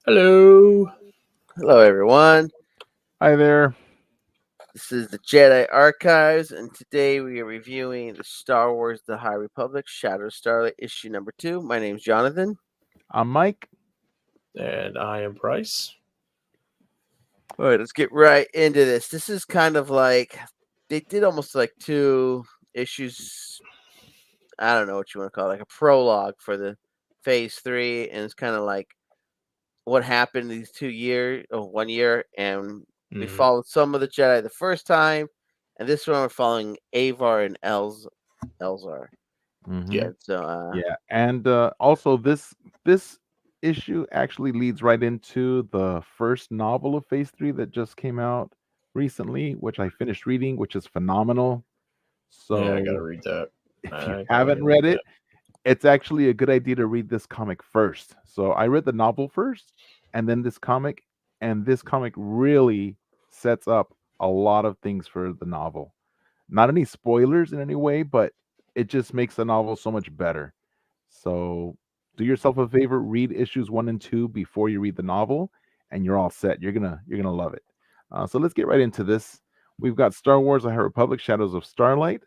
Hello. Hello, everyone. Hi there. This is the Jedi Archives, and today we are reviewing the Star Wars The High Republic Shadow Starlight issue number 2. My name's Jonathan. I'm Mike. And I am Bryce. All right, let's get right into this. This is kind of like they did almost like 2 issues. I don't know what you want to call it, like a prologue for the Phase 3, and it's kind of like what happened these 2 years or 1 year, and we followed some of the Jedi the first time, and this one we're following Avar and Elzar. Yeah. So Yeah, and also this issue actually leads right into the first novel of Phase 3 that just came out recently, which I finished reading, which is phenomenal. Yeah, I gotta So read that. if you I gotta haven't read read it, it's actually a good idea to read this comic first. So I read the novel first, and then this comic really sets up a lot of things for the novel. Not any spoilers in any way, but it just makes the novel so much better. So do yourself a favor, read issues 1 and 2 before you read the novel, and you're all set. You're gonna love it. So let's get right into this. We've got Star Wars: The High Republic, Shadows of Starlight.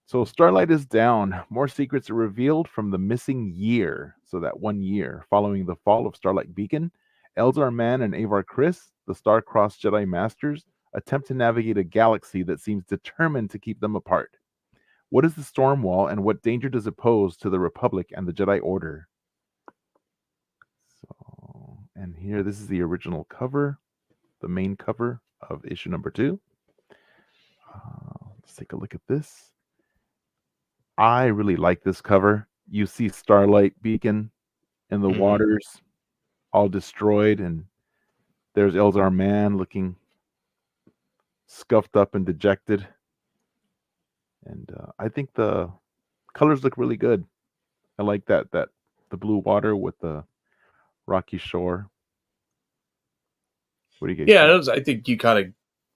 So Starlight is down. More secrets are revealed from the missing year. So that 1 year following the fall of Starlight Beacon, Eldar Man and Avar Kriss, the star-crossed Jedi Masters, attempt to navigate a galaxy that seems determined to keep them apart. What is the Storm Wall, and what danger does it pose to the Republic and the Jedi Order? So, and here, this is the original cover, the main cover of issue number 2. Let's take a look at this. I really like this cover. You see Starlight Beacon in the waters, all destroyed, and there's Eldar Man looking scuffed up and dejected. And I think the colors look really good. I like that the blue water with the rocky shore. What do you guys Yeah, think? I think you kind of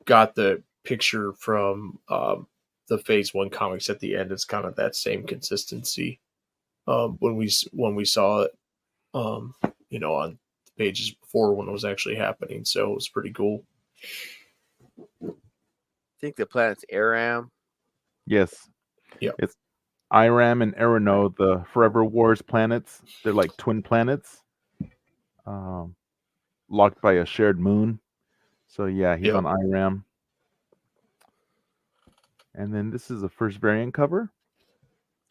got the picture from the Phase 1 comics at the end. It's kind of that same consistency when we saw it, um, on the pages before when it was actually happening. So it was pretty cool. I think the planet's Aram. Yes, Yeah. it's Iram and Erino, the Forever Wars planets. They're like twin planets, um, locked by a shared moon. So yeah, he's Yep. on Iram. And then this is the first variant cover.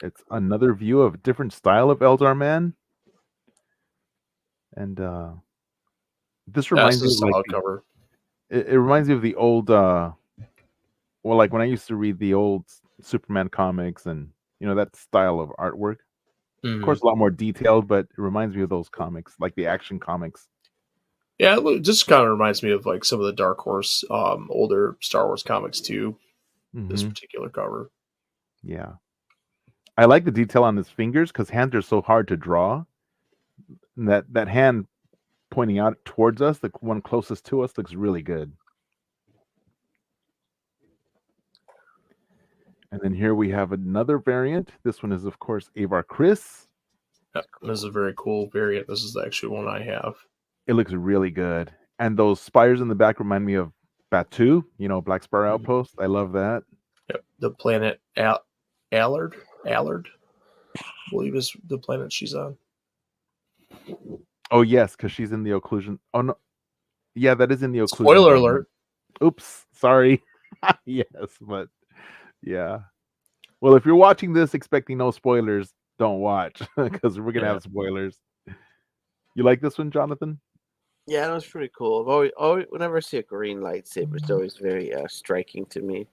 It's another view of a different style of Eldar Man. And this That's reminds a me of like solid cover. it reminds me of the old well, like when I used to read the old Superman comics and that style of artwork. Of course, a lot more detailed, but it reminds me of those comics, like the action comics. Yeah, it just kind of reminds me of like some of the Dark Horse older Star Wars comics too. This Hmm. particular cover. Yeah, I like the detail on his fingers because hands are so hard to draw. And that hand pointing out towards us, the one closest to us, looks really good. And then here we have another variant. This one is, of course, Avar Kriss. Yeah, this is a very cool variant. This is actually one I have. It looks really good. And those spires in the back remind me of Batu, Black Spire Outpost. I love that. Yep. The planet Allard, I believe is the planet she's on. Oh, yes, because she's in the occlusion. Oh, no. Yeah, that is in the occlusion Spoiler zone. alert. Oops, sorry. Yes, but yeah. Well, if you're watching this expecting no spoilers, don't watch because we're going to Yeah. have spoilers. You like this one, Jonathan? Yeah, that was pretty cool. Whenever I see a green lightsaber, it's always very striking to me.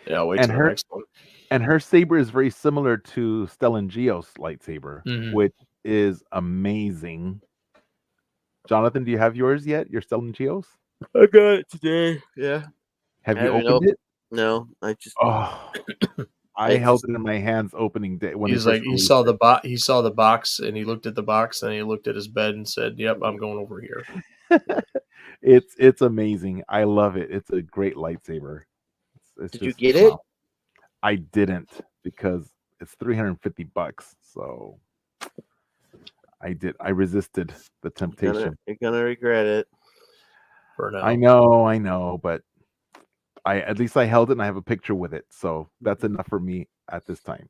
Yeah, I'll wait And till the her next one. and her saber is very similar to Stellan Geo's lightsaber, which is amazing. Jonathan, do you have yours yet? Your Stellan Geos? I got it today. Yeah, Have I you haven't opened opened. it? No, I just Oh, I I held just it in my hands opening day when they He's first like released it. he saw the box and he looked at the box and he looked at his bed and said, "Yep, I'm going over here." It's amazing. I love it. It's a great lightsaber. It's did you just get it? wow. I didn't because it's $350, so I did. I resisted the temptation. You're gonna regret it. For now. I know, but at least I held it and I have a picture with it, so that's enough for me at this time.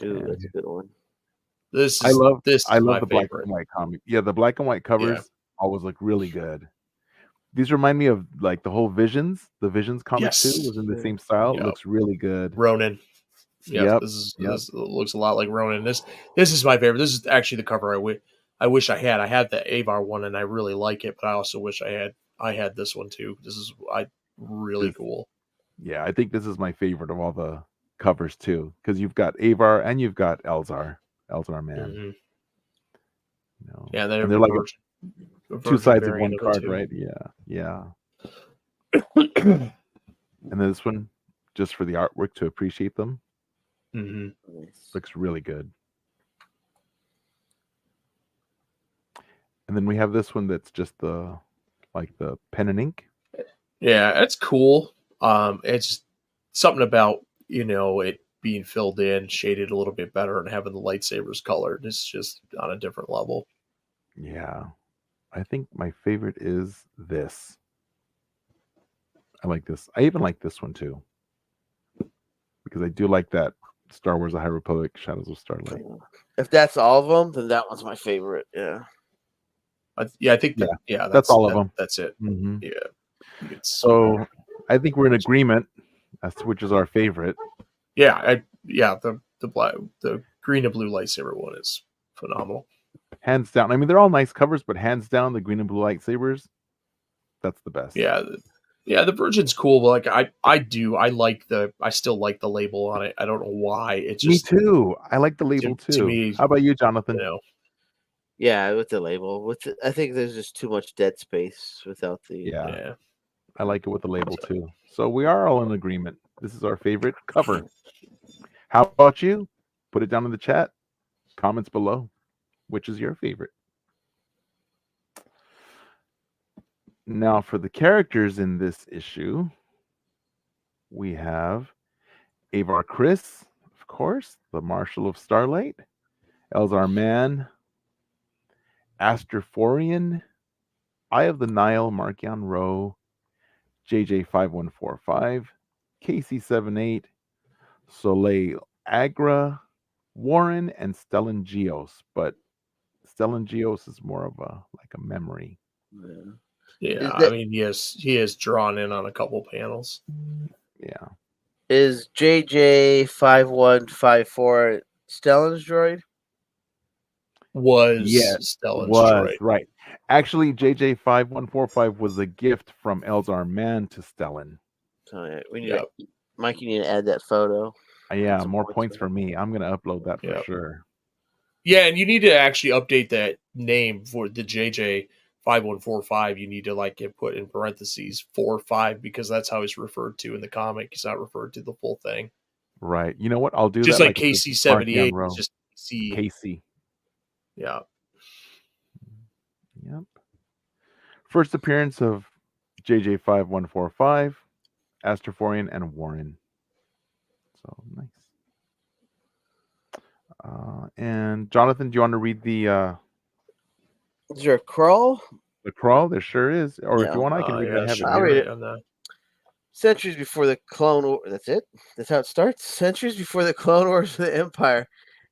Ooh, And that's a good one. This I is love my the black favorite. and white comic. Yeah, the black and white covers always look really good. These remind me of like the whole the Visions comic too Yes. was in the same style. It Yep. looks really good. Ronin. Yes, Yep. this looks a lot like Ronin. This is my favorite. This is actually the cover I wish I had. I had the Avar one and I really like it, but I also wish I had this one too. This is really cool. Yeah, I think this is my favorite of all the covers too, because you've got Avar and you've got Elzar Man. Mm-hmm. You know, Yeah, and they're like two sides of variant one of card, it right? Yeah. And then this one, just for the artwork to appreciate them, Mm-hmm. Nice. looks really good. And then we have this one that's just the pen and ink. Yeah, it's cool. It's something about it being filled in, shaded a little bit better, and having the lightsabers colored. It's just on a different level. Yeah. I think my favorite is this. I like this. I even like this one too. Because I do like that Star Wars: The High Republic, Shadows of Starlight. If that's all of them, then that one's my favorite. Yeah. I think that. Yeah, that's all of them. That's it. Mm-hmm. Yeah. So I think we're in agreement as to which is our favorite. Yeah, the green and blue lightsaber one is phenomenal. Hands down. I mean, they're all nice covers, but hands down, the green and blue lightsabers, that's the best. Yeah, the Virgin's cool, but like I still like the label on it. I don't know why. It's just me too. I like the label too. To me, how about you, Jonathan? Yeah, with the label. I think there's just too much dead space without the. Yeah. I like it with the label too. So we are all in agreement. This is our favorite cover. How about you? Put it down in the chat. Comments below. Which is your favorite? Now, for the characters in this issue, we have Avar Chris, of course, the Marshal of Starlight, Elzar Man, Astraforian, Eye of the Nile, Markion Rowe, JJ5145, KC78, Soleil Agra, Warren, and Stellan Geos. But Stellan Geos is more of a memory. Yeah, I mean, he is drawn in on a couple panels. Yeah. Is JJ5154 Stellan's droid? Stellan's droid. Right. Actually, JJ5145 was a gift from Elzar Man to Stellan. Oh, yeah. We need Mike, you need to add that photo. Yeah, more points for me. I'm going to upload that for sure. Yeah, and you need to actually update that name for the JJ5145. You need to put in parentheses 45 because that's how he's referred to in the comic. He's not referred to the full thing. Right. You know what? I'll do just that. Like KC78. Just KC. Yeah. Yep. First appearance of JJ5145, Astraforian, and Warren. So nice. And Jonathan, do you want to read the? Is there a crawl? The crawl, there sure is. Or if you want, I can read it. I have it. I'll read it. Centuries before the Clone Wars. That's it. That's how it starts. Centuries before the Clone Wars of the Empire,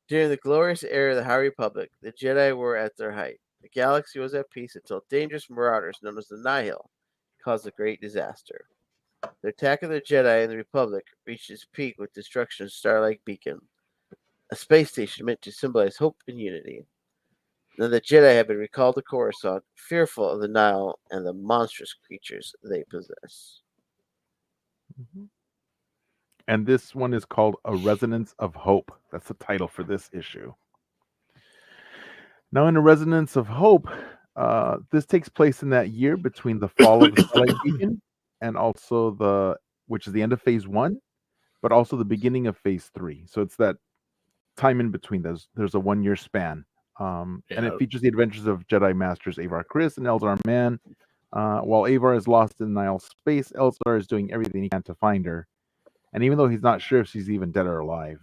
during the glorious era of the High Republic, the Jedi were at their height. The galaxy was at peace until dangerous marauders known as the Nihil caused a great disaster. The attack of the Jedi and the Republic reached its peak with destruction of Starlight Beacon, a space station meant to symbolize hope and unity. Now the Jedi have been recalled to Coruscant, fearful of the Nihil and the monstrous creatures they possess. Mm-hmm. And this one is called A Resonance of Hope. That's the title for this issue. Now, in A Resonance of Hope, this takes place in that year between the fall of the Starlight Beacon and also which is the end of Phase 1, but also the beginning of Phase 3. So it's that time in between. There's a 1-year span. And it features the adventures of Jedi Masters Avar Chris and Elzar Man. While Avar is lost in Nihil space, Elzar is doing everything he can to find her. And even though he's not sure if she's even dead or alive.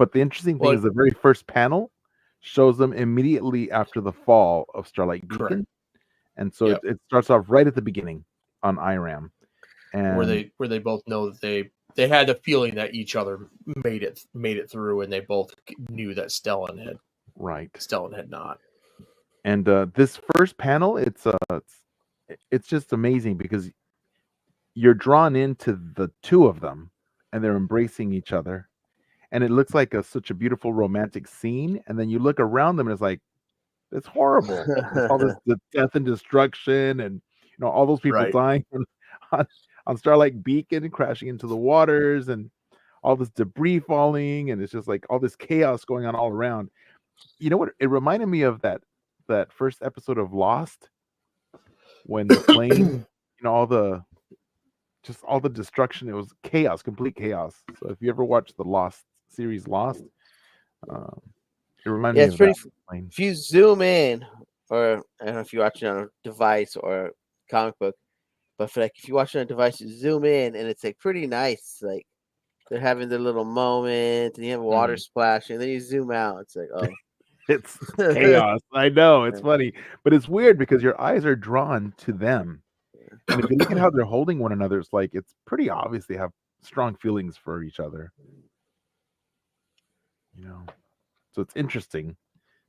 But the interesting thing Well, is the very first panel shows them immediately after the fall of Starlight correct. Beacon, and so Yep. it starts off right at the beginning on IRAM, Where and they both know that they had the feeling that each other made it through, and they both knew that Stellan had not. And this first panel, it's just amazing because you're drawn into the two of them, and they're embracing each other, and it looks like such a beautiful romantic scene. And then you look around them, and it's like it's horrible. It's all this the death and destruction, and all those people Right. dying on, on Starlight Beacon, crashing into the waters, and all this debris falling, and it's just like all this chaos going on all around. You know what? It reminded me of that first episode of Lost when the plane, all the destruction. It was chaos, complete chaos. So if you ever watched the Lost series, Lost, it reminded Yeah, me it's of pretty. that plane. If you zoom in, or I don't know if you're watching on a device or a comic book, but if you watch on a device, you zoom in, and it's like pretty nice. Like they're having their little moment, and you have water splashing. And then you zoom out, it's like, oh, It's chaos. I know it's funny, but it's weird because your eyes are drawn to them, and if you look at how they're holding one another, it's like it's pretty obvious they have strong feelings for each other. So it's interesting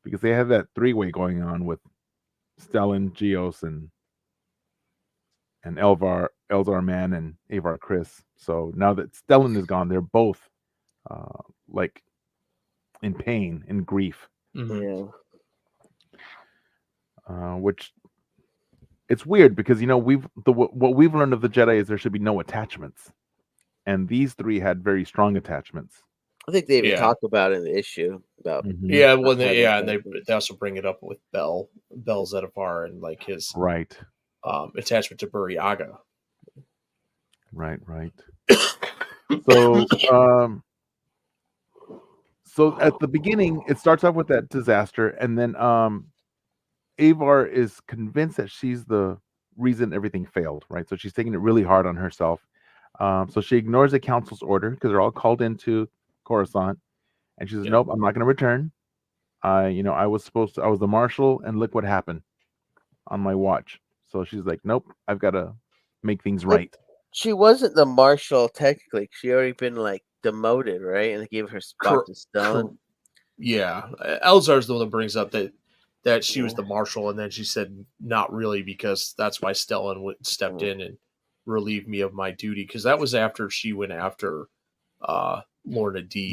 because they have that three-way going on with Stellan, Geos, and Elzar Man, and Avar Chris. So now that Stellan is gone, they're both like in pain and grief. yeah. Which it's weird because what we've learned of the Jedi is there should be no attachments, and these three had very strong attachments. I think they even talk about it in the issue about Yeah, well, and they also bring it up with Bell Zettifar, and like his right attachment to Buriaga. Right. So at the beginning, it starts off with that disaster, and then Avar is convinced that she's the reason everything failed, right? So she's taking it really hard on herself. So she ignores the council's order because they're all called into Coruscant, and she says, "Nope, I'm not going to return. I was the marshal, and look what happened on my watch." So she's like, "Nope, I've got to make things right." She wasn't the marshal technically. She already been like demoted, right? And they gave her spot to Stellan. Yeah, Elzar's the one that brings up that she was the marshal, and then she said not really, because that's why Stellan stepped in and relieved me of my duty, because that was after she went after Lorna D.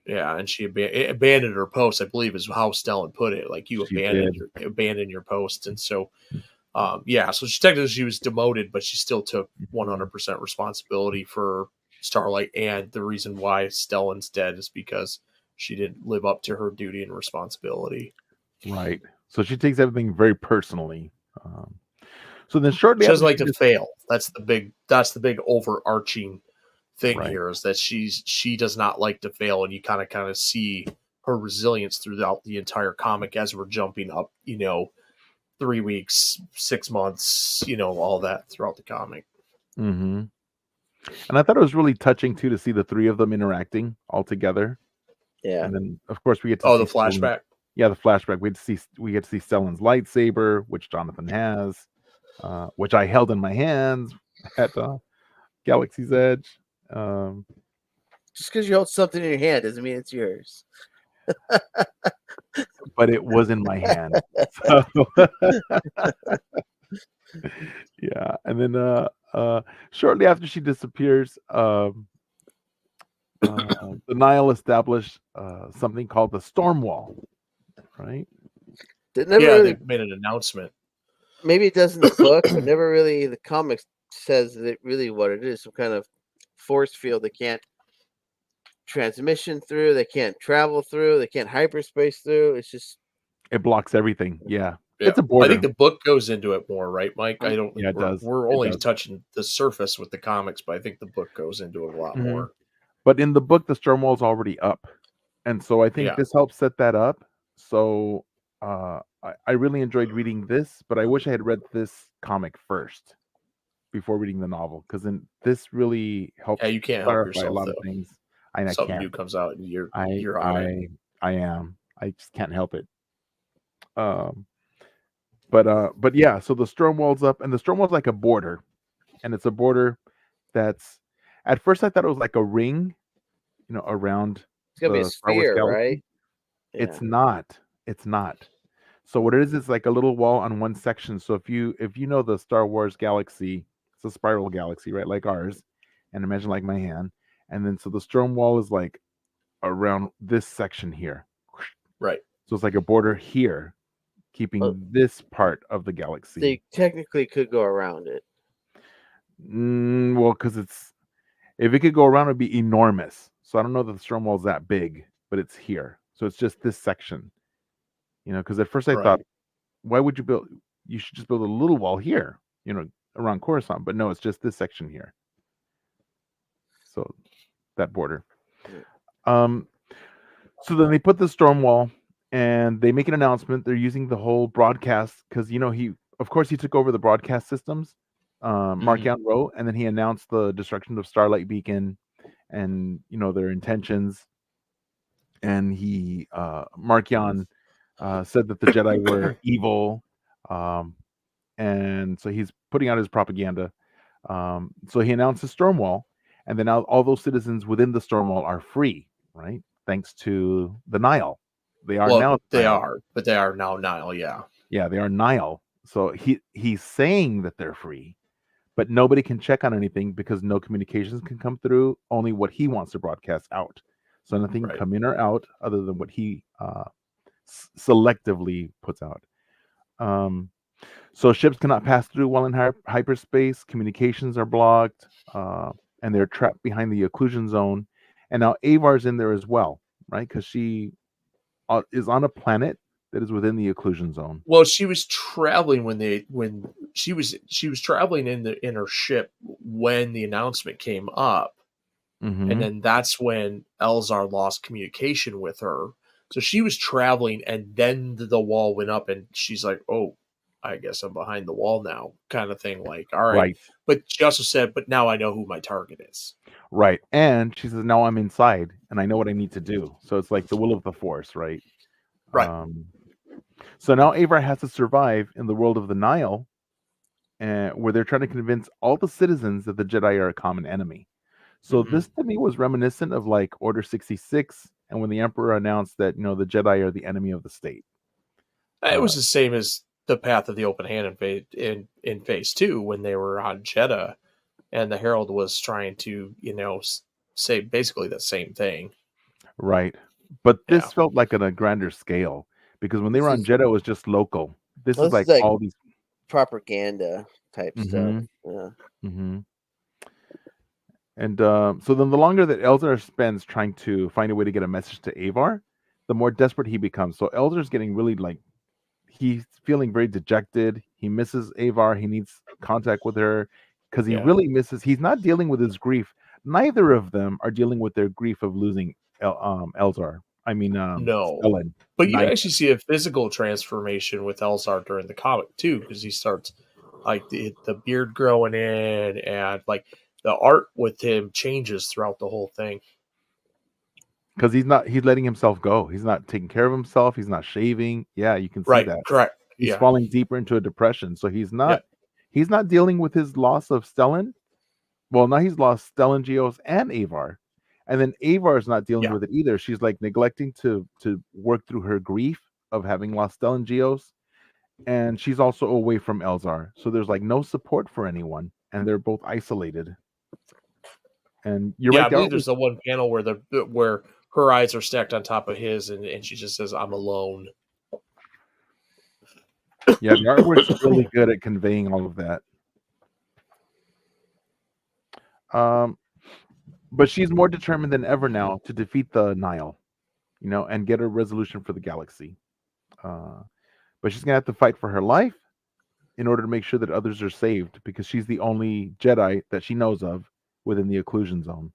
Yeah, and she abandoned her post, I believe is how Stellan put it. Like, you abandoned your post, and so so she was demoted, but she still took 100% responsibility for Starlight, and the reason why Stellan's dead is because she didn't live up to her duty and responsibility. Right. So she takes everything very personally. So then shortly she doesn't after like to fail. That's the big overarching thing here, is that she does not like to fail, and you kind of see her resilience throughout the entire comic as we're jumping up, 3 weeks, 6 months, all that throughout the comic. Mm-hmm. And I thought it was really touching too to see the three of them interacting all together. Yeah. And then of course we get to see the flashback. The flashback. We get to see Stellan's lightsaber, which Jonathan has, which I held in my hands at Galaxy's Edge. Just because you hold something in your hand doesn't mean it's yours. But it was in my hand. So yeah. And then shortly after she disappears, the Nihil established something called the Storm Wall, right? They made an announcement. Maybe it does in the book, but never really the comics says that really what it is. Some kind of force field they can't transmission through, they can't travel through, they can't hyperspace through. It's just it blocks everything. Yeah. It's a border. I think the book goes into it more, right, Mike? I don't. Yeah, it does. We're only touching the surface with the comics, but I think the book goes into it a lot more. But in the book, the Storm Wall's already up, and so I think this helps set that up. So I really enjoyed reading this, but I wish I had read this comic first before reading the novel, because then this really helps you can't help clarify yourself, a lot of things. I something can't. new comes out and I you're on it. I am. I just can't help it. Um, but yeah. So the storm wall's up, and the storm wall's like a border, and it's a border that's. At first, I thought it was like a ring, around It's gonna be a the Star Wars sphere, galaxy. right? Yeah. It's not. It's not. So what it is like a little wall on one section. So if you know the Star Wars galaxy, it's a spiral galaxy, right? Like ours. And imagine like my hand. And then so the storm wall is like around this section here. Right. So it's like a border here, Well, keeping this part of the so galaxy. you technically could go around it. Well, because if it could go around, it'd be enormous. So I don't know that the storm wall is that big, but it's here. So it's just this section. Because at first I Right. thought, why would you build? You should just build a little wall here, around Coruscant. But no, it's just this section here. So that border. Yeah. So then they put the storm wall, and they make an announcement. They're using the whole broadcast because of course, he took over the broadcast systems, Mark Mhm. Rowe, and then he announced the destruction of Starlight Beacon, and their intentions. And Mark said that the Jedi were evil, um, and so he's putting out his propaganda. So he announced the storm wall, and then now all those citizens within the storm wall are free, right? Thanks to the Nile. They are Well, now they Nile. are, but they are now Nile. Yeah. Yeah, they are Nile. So he's saying that they're free, but nobody can check on anything because no communications can come through. Only what he wants to broadcast out. So nothing can Right. come in or out other than what he selectively puts out. Um, So ships cannot pass through while in hyperspace. Communications are blocked, and they're trapped behind the occlusion zone. And now Avar's in there as well, right? Because she is on a planet that is within the occlusion zone. Well, she was traveling when she was traveling in her ship when the announcement came up, and Mm-hmm. then that's when Elzar lost communication with her. So she was traveling, and then the wall went up, and she's like, "Oh, I guess I'm behind the wall now," kind of thing. Like, all right, Right, but she also said, "But now I know who my target is." right. And she says, "Now I'm inside, and I know what I need to do." So it's like the will of the Force, right? Right. Um, so now Avar has to survive in the world of the Nile, where they're trying to convince all the citizens that the Jedi are a common enemy. So Mhm. this to me was reminiscent of like Order 66 and when the Emperor announced that, the Jedi are the enemy of the state. It Uh, was the same as the Path of the Open Hand in Phase Two when they were on Jeddah, and the Herald was trying to say basically the same thing. right. But Yeah. this felt like on a grander scale because when they This were on is Jeddah, it was just local. This is this is like like all these. propaganda type stuff. Hmm. Yeah. Hmm. And so then the longer that Elzar spends trying to find a way to get a message to Avar, the more desperate he becomes. So Elzar's getting really like he's feeling very dejected. He misses Avar. He needs contact with her because he Yeah. really misses. He's not dealing with his grief. Neither of them are dealing with their grief of losing Elzar. I mean, No. Stellan. But you Neither. actually see a physical transformation with Elzar during the comic too, because he starts like the beard growing in, and like the art with him changes throughout the whole thing. Because he's not. He's letting himself go. He's not taking care of himself. He's not shaving. Yeah, you can see Right. that. Correct. He's Yeah. falling deeper into a depression. So he's Yeah. not. He's not dealing with his loss of Stellan. Well, now he's lost Stellan Geos and Avar. And then Avar is not dealing Yeah. with it either. She's like neglecting to work through her grief of having lost Stellan Geos. And she's also away from Elzar. So there's like no support for anyone. And they're both isolated. And you're Yeah. right, I the believe art there's was the one panel where her eyes are stacked on top of his, and she just says, "I'm alone." yeah, the artwork's really good at conveying all of that. Um, but she's more determined than ever now to defeat the Nile, and get a resolution for the galaxy. Uh, but she's gonna have to fight for her life in order to make sure that others are saved because she's the only Jedi that she knows of within the occlusion zone.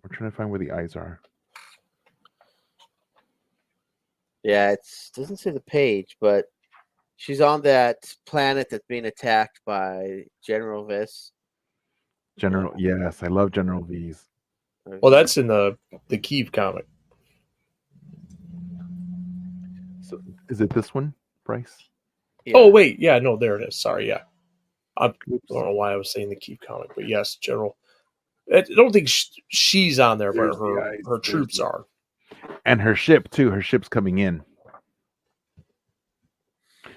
We're trying to find where the eyes are. Yeah, it doesn't say the page, but she's on that planet that's being attacked by General Viss. General. Yes, I love General V's. Well, that's in the Kiev comic. So, is it this one, Bryce? Yeah. Oh wait, yeah, no, there it is. Sorry, yeah. I Oops. don't know why I was saying the Kiev comic, but yes, General. I don't think she's on there, There's but the eyes. her There's troops the- are. And her ship too. Her ship's coming in.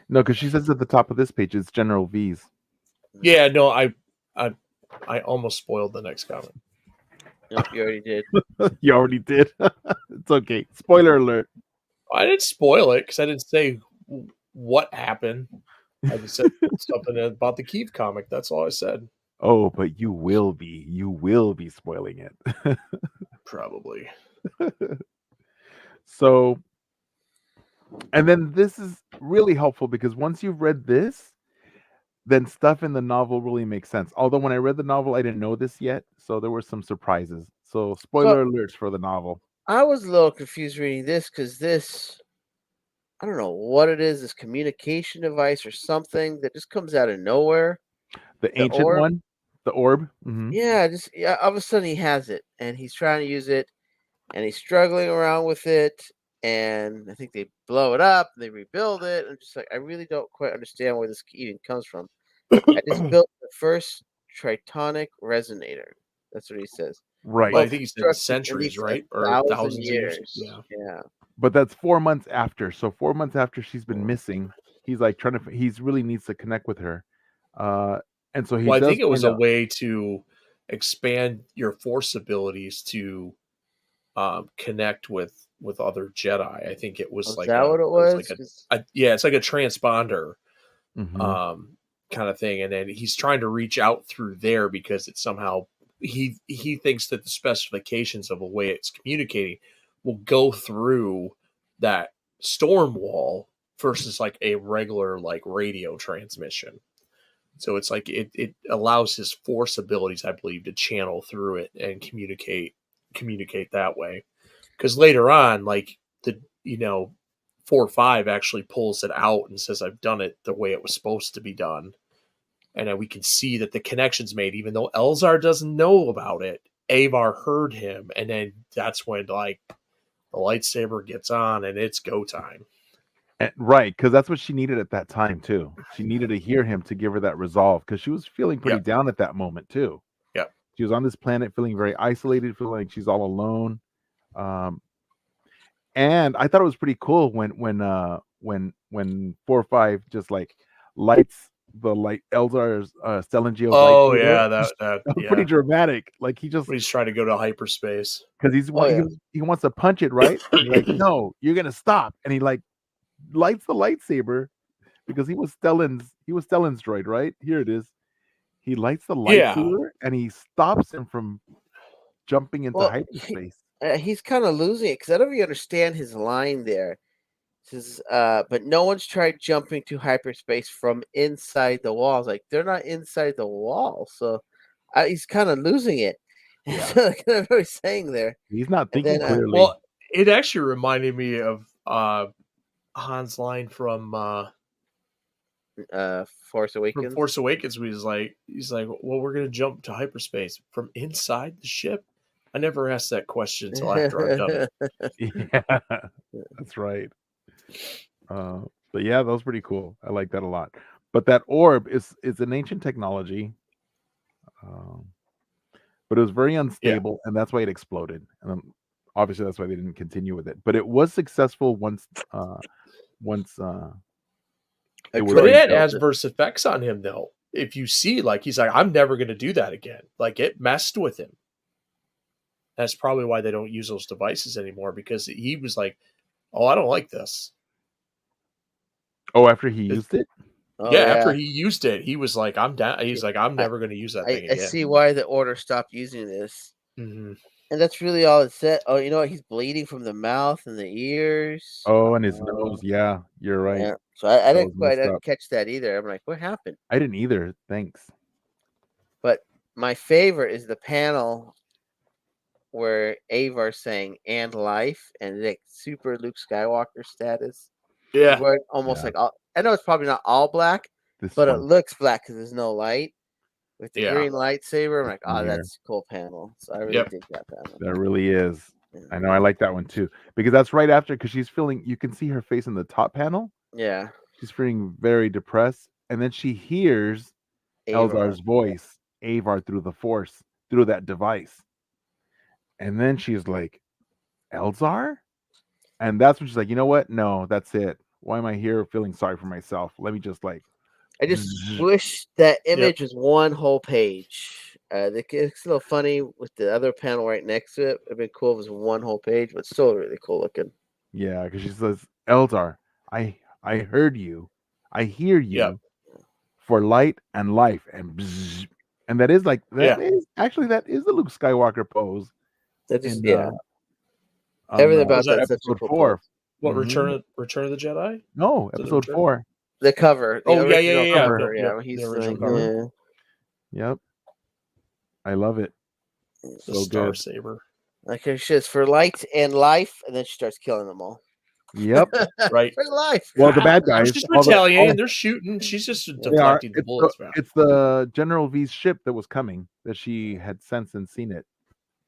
No, because she says at the top of this page it's General V's. Yeah, no, I almost spoiled the next comic. Nope, you already did. You already did. It's okay. Spoiler alert. I didn't spoil it because I didn't say what happened. I just said something about the Kiev comic. That's all I said. Oh, but you will be. You will be spoiling it. Probably. So, and then this is really helpful because once you've read this, then stuff in the novel really makes sense. Although when I read the novel, I didn't know this yet, so there were some surprises. So, spoiler alerts for the novel. I was a little confused reading this because this, I don't know what it is, this communication device or something that just comes out of nowhere. The The ancient orb? one, the orb. Mhm. Yeah, just all of a sudden he has it and he's trying to use it and he's struggling around with it. And I think they blow it up and they rebuild it. I'm just like, I really don't quite understand where this even comes from. I just built the first tritonic resonator. That's what he says. Right. Well, I Well, think he said constructed at centuries, least right? Or 1,000 thousands of years. years. Yeah. Yeah. But that's 4 months after. So 4 months after she's been missing, he's like trying to. He's really needs to connect with her, and so he Well, I does think it was find a out. way to expand your force abilities to connect with other Jedi. I think it was Was like that what it was? 'Cause- yeah, it's like a transponder Mhm. kind of thing, and then he's trying to reach out through there because it's somehow he thinks that the specifications of the way it's communicating will go through that storm wall versus like a regular like radio transmission. So it's like it allows his force abilities, I believe, to channel through it and communicate that way. Because later on, like the 4-5 actually pulls it out and says, "I've done it the way it was supposed to be done," and then we can see that the connection's made, even though Elzar doesn't know about it. Avar heard him, and then that's when like the lightsaber gets on and it's go time. Right, because that's what she needed at that time too. She needed to hear him to give her that resolve because she was feeling pretty Yep. down at that moment too. Yep. She was on this planet feeling very isolated, feeling like she's all alone. Um, and I thought it was pretty cool when 4-5 just like lights the light Elzar's Stellangeo's Oh lightsaber. yeah, that That was yeah. pretty dramatic. Like he just When he's trying to go to hyperspace. because Oh, yeah. he wants to punch it, right? And he's like, no, you're gonna stop. And he like lights the lightsaber because he was Stellan's droid, right? Here it is. He lights the Yeah. lightsaber and he stops him from jumping into Well, hyperspace. he's kind of losing it because I don't really understand his line there. It says, but no one's tried jumping to hyperspace from inside the walls. Like they're not inside the wall, so he's kind of losing it. Yeah. So like what I was saying there. He's not And thinking then, clearly. Well, it actually reminded me of Han's line from Force Awakens. Force Awakens. Where he's like, well, we're gonna jump to hyperspace from inside the ship. I never asked that question until after I've done it. Yeah, that's right. But yeah, that was pretty cool. I like that a lot. But that orb is an ancient technology, but it was very unstable, and that's why it exploded. And obviously, that's why they didn't continue with it. But it was successful once it was But it had rebuilt. adverse effects on him, though. If you see, like, he's like, I'm never going to do that again. Like, it messed with him. That's probably why they don't use those devices anymore, because he was like, oh, I don't like this. Oh, after he used it? Oh, yeah, after he used it, he was like, I'm down. He's like, I'm never going to use that thing I again. see why the Order stopped using this. Mm-hmm. And that's really all it said. Oh, you know what? He's bleeding from the mouth and the ears. Oh, and his nose. Yeah, you're right. Yeah. So I That was I messed didn't up. catch that either. I'm like, what happened? I didn't either. Thanks. But my favorite is the panel where Avar's saying "and life" and like super Luke Skywalker status. He's Yeah. wearing almost Yeah. like all. I know it's probably not all black, This but it one. looks black because there's no light. with the Yeah. green lightsaber. I'm like, In oh, here. that's a cool panel. So I really Yep. dig that panel. That really is. Yeah. I know I like that one too. Because that's right after because she's feeling you can see her face in the top panel. Yeah. She's feeling very depressed. And then she hears Avar. Elzar's voice, Avar through the force, through that device. And then she's like, Elzar? And that's when she's like, you know what? No, that's it. Why am I here feeling sorry for myself? Let me just like I just wish that image was one whole page. It's a little funny with the other panel right next to it. It'd been cool if it was one whole page, but still really cool looking. Yeah, because she says, Eldar, I heard you. I hear you Yep. for light and life. And that is like that Yeah. is actually that is the Luke Skywalker pose That just in everything about Was that that's such a episode cool 4. pose. What Mhm. Return of the Jedi? No, Is it episode Return? 4. The cover, the Oh yeah, original cover, cover. yeah. Yep, He's the original like, cover. Yep. I love it. The So Star good. Saber. like she says for light and life, and then she starts killing them all. Yep. Right. For life. Well, the bad They're guys, just all the retaliating. They're shooting. She's just they are. deflecting the bullets back. It's the General V's ship that was coming that she had sensed and seen it,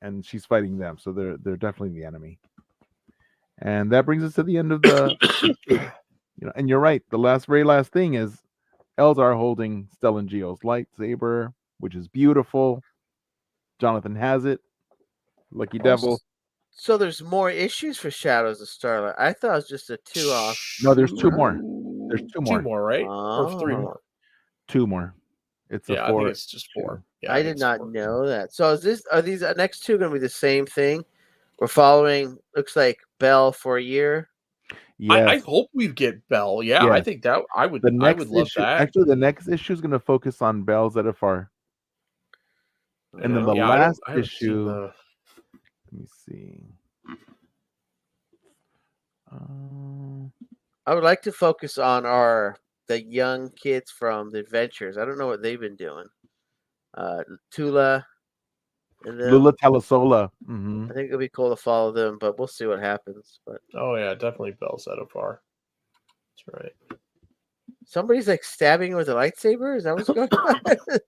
and she's fighting them. So they're definitely the enemy. And that brings us to the end of the and you're right. The very last thing is Elzar holding Stellan Geo's lightsaber, which is beautiful. Jonathan has it. Lucky devil. So there's more issues for Shadows of Starlight. I thought it was just a 2-off. No, there's 2 more. There's 2 more. 2 more, right? Or 3 Oh. more. 2 more. It's Yeah, a I 4. think it's just 4. Yeah, I did not know that. So are these next 2 going to be the same thing? We're following. Looks like Bell for a year. Yes. I hope we get Bell. Yeah, I Yes. think that I would The next love issue, that. actually, the next issue is going to focus on Bell Zettifar. And then the Yeah, last I haven't seen issue. the... Let me see. I would like to focus on the young kids from the adventures. I don't know what they've been doing. Tula and them. Lula Telesola. Mm-hmm. I think it'll be cool to follow them, but we'll see what happens. But Oh yeah, definitely Bell Zettifar. That's right. somebody's like stabbing with a lightsaber. Is that what's going on?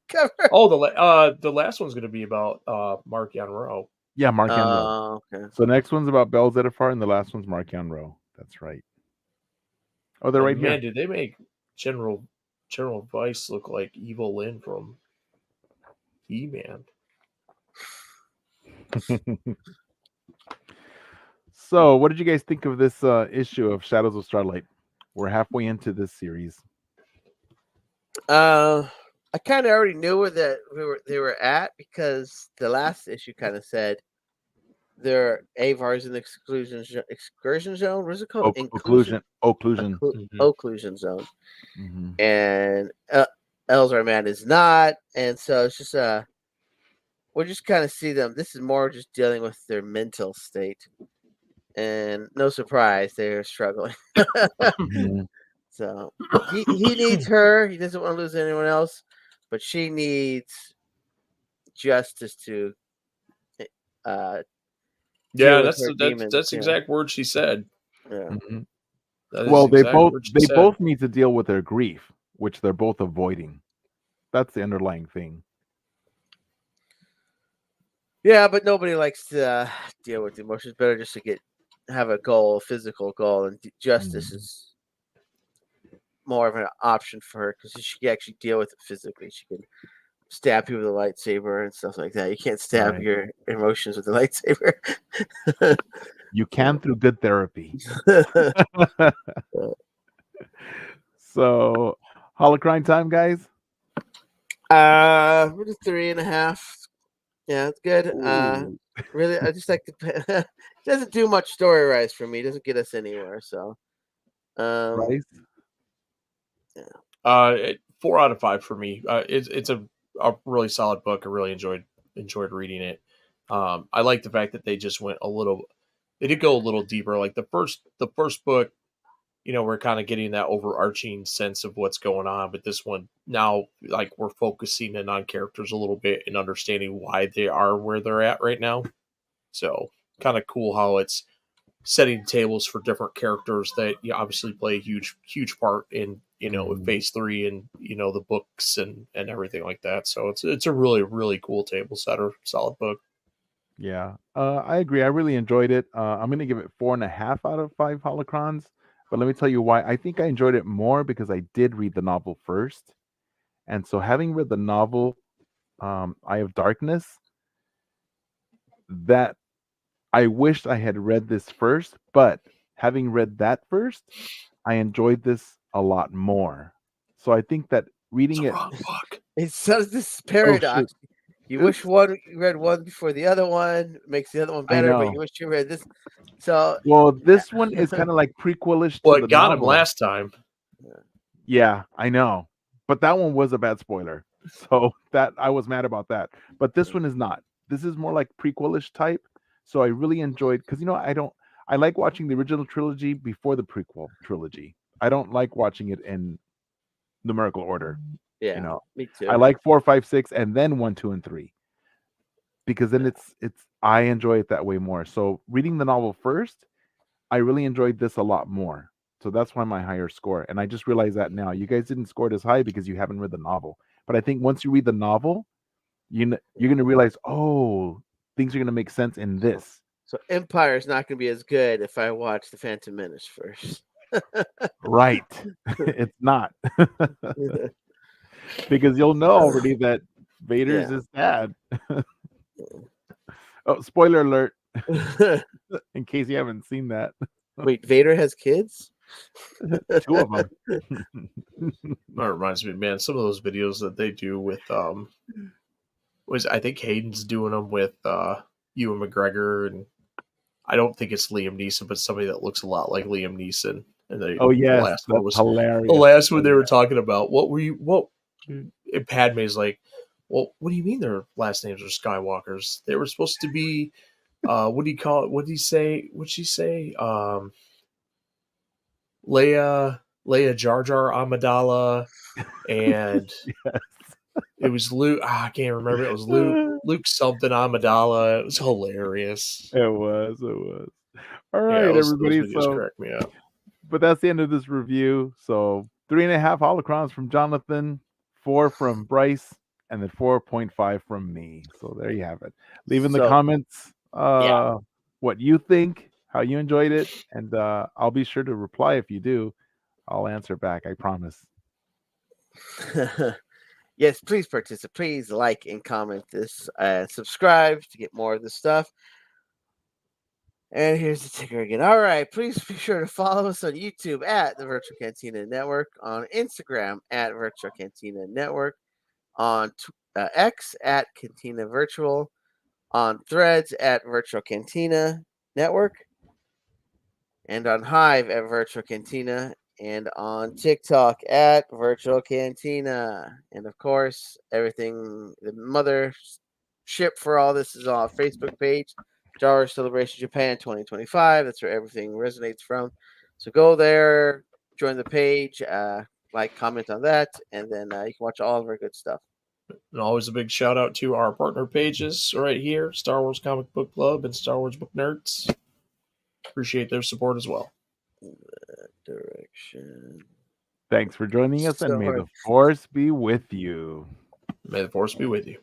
Cover. Oh, the last one's going to be about Mark Yanro. Yeah, Mark Yanro. Okay. So next one's about Bell Zettifar, and the last one's Mark Yanro. That's right. Oh, they're right Man, here. did they make General Vice look like Evil Lynn from He-Man? So, what did you guys think of this issue of Shadows of Starlight? We're halfway into this series. I kind of already knew where they were at because the last issue kind of said their Avar's in the excursion zone. What is it called? Occlusion. Occlusion zone. Mm-hmm. And Elzar Man is not, and so it's just we'll just kind of see them. This is more just dealing with their mental state, and no surprise, they're struggling. Mm-hmm. So he needs her. He doesn't want to lose anyone else, but she needs justice to. Yeah, with her demons, that's exact word she said. Yeah. Mm-hmm. Well, they both need to deal with their grief, which they're both avoiding. That's the underlying thing. Yeah, but nobody likes to deal with emotions. Better just to have a goal, a physical goal, and justice is more of an option for her because she can actually deal with it physically. She can stab you with a lightsaber and stuff like that. You can't stab your emotions with a lightsaber. You can through good therapy. So, Holocron time, guys. 3.5. Yeah, it's good. Ooh. Really, I just like the. It doesn't do much story rise for me. It doesn't get us anywhere. So, Rice? Yeah. 4 out of 5 for me. It's a really solid book. I really enjoyed reading it. I like the fact that they just went they did go a little deeper. Like the first book, we're kind of getting that overarching sense of what's going on, but this one now, like, we're focusing in on characters a little bit and understanding why they are where they're at right now. So kind of cool how it's setting tables for different characters that obviously play a huge part in with Phase 3 and the books and everything like that. So it's a really, really cool table setter, solid book. Yeah, I agree. I really enjoyed it. I'm going to give it 4.5 out of 5 holocrons. But let me tell you why. I think I enjoyed it more because I did read the novel first. And so having read the novel, Eye of Darkness, that I wished I had read this first, but having read that first, I enjoyed this a lot more. So I think that It's reading a it. wrong book. It's so this Oh, paradox. shoot. You wish you read one before the other one, makes the other one I better, but know. you wish you read this. So Well, this one is kind of like prequelish Well, to the it got him novel. last time. Yeah, I know. But that one was a bad spoiler. So that I was mad about that. But this one is not. This is more like prequelish type. So I really enjoyed because I like watching the original trilogy before the prequel trilogy. I don't like watching it in numerical order. yeah, me I too. like 4, 5, 6, and then 1, 2, and 3. Because then it's I enjoy it that way more. So reading the novel first, I really enjoyed this a lot more. So that's why my higher score. And I just realized that now. You guys didn't score it as high because you haven't read the novel. But I think once you read the novel, you're going to realize, oh, things are going to make sense in this. So Empire is not going to be as good if I watch The Phantom Menace first. Right. It's not. Because you'll know already that Vader's Yeah. his dad. Oh, spoiler alert. In case you haven't seen that. Wait, Vader has kids? 2 of them. That reminds me, man, some of those videos that they do with I think Hayden's doing them with Ewan McGregor, and I don't think it's Liam Neeson, but somebody that looks a lot like Liam Neeson. And Oh yes, last one that's was hilarious. the last one they were talking about. What and Padme's like, well, what do you mean their last names are Skywalkers? They were supposed to be what do you call it? What did he say? What'd she say? Leia Jar Jar Amidala, and Yes. it was Luke. I can't remember. It was Luke something Amidala. It was hilarious. It was. All Yeah, right, those everybody. videos So, crack me up. but that's the end of this review. So 3.5 holocrons from Jonathan, 4 from Bryce, and then 4.5 from me. So there you have it. Leave in the So, comments yeah. what you think, how you enjoyed it, and I'll be sure to reply if you do. I'll answer back. I promise. Yes, please participate. Please like and comment this and subscribe to get more of this stuff. And here's the ticker again. All right, please be sure to follow us on YouTube at the Virtual Cantina Network, on Instagram at Virtual Cantina Network, on X at Cantina Virtual, on Threads at Virtual Cantina Network, and on Hive at Virtual Cantina, and on TikTok at Virtual Cantina. And of course, everything, the mother ship for all this is on our Facebook page, Star Wars Celebration Japan 2025. That's where everything resonates from. So go there, join the page, like, comment on that, and then you can watch all of our good stuff. And always a big shout out to our partner pages right here, Star Wars Comic Book Club and Star Wars Book Nerds. Appreciate their support as well. Direction. Thanks for joining us, and So may hard. the force be with you. May the force be with you.